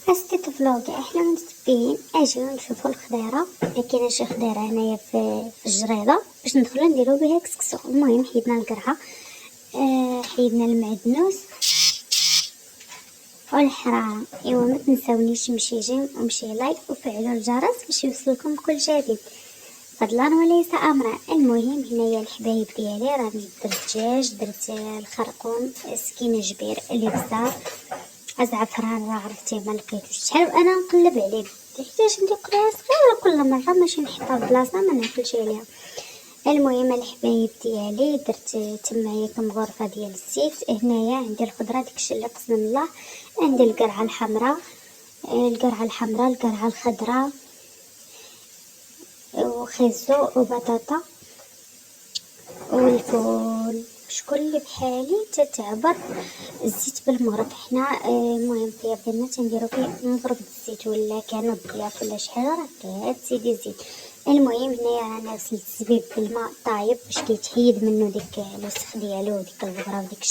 أسيت فلوقي احنا متبين اجيو نشوفو الخضيرة. كاينة شي خضيرة هنايا في الجريدة باش ندخلو نديرو بها كسكسو. المهم حيدنا القرعة، حيدنا المعدنوس والحرارة. ايوا ما تنساونيش مشيجين ومشي لايك وفعلوا الجرس باش يوصلكم كل جديد فضلا وليس امرا. المهم هنايا الحبايب ديالي راني درت دجاج، درت الخرقوم، سكينة جبير اللي بزاف، زعفران راه عرفتي ما لقيتوش شحال وانا نقلب عليه تحتاج ندير قرعه صغيره كل مره ماشي نحطها بلاصه ما ناكلش عليها. المهم الحبايب ديالي درت تمايا كم غرفه ديال الزيت. هنايا عندي الخضره داكشي اللي قسم الله، عندي القرعه الحمراء، القرعه الخضراء وخيزو وبطاطا والفول. شكون اللي بحالي تتعبر الزيت بالمغرب حنا المهم في بينا تنديرو فيه مغرب الزيت ولا كانوا الضياف ولا شحال راه كتزيدي زيت. المهم هنايا انا غسلت الزبيب بالماء طايب باش كيتحيد منه ديك الوسخ ديالو وديك البغره وديك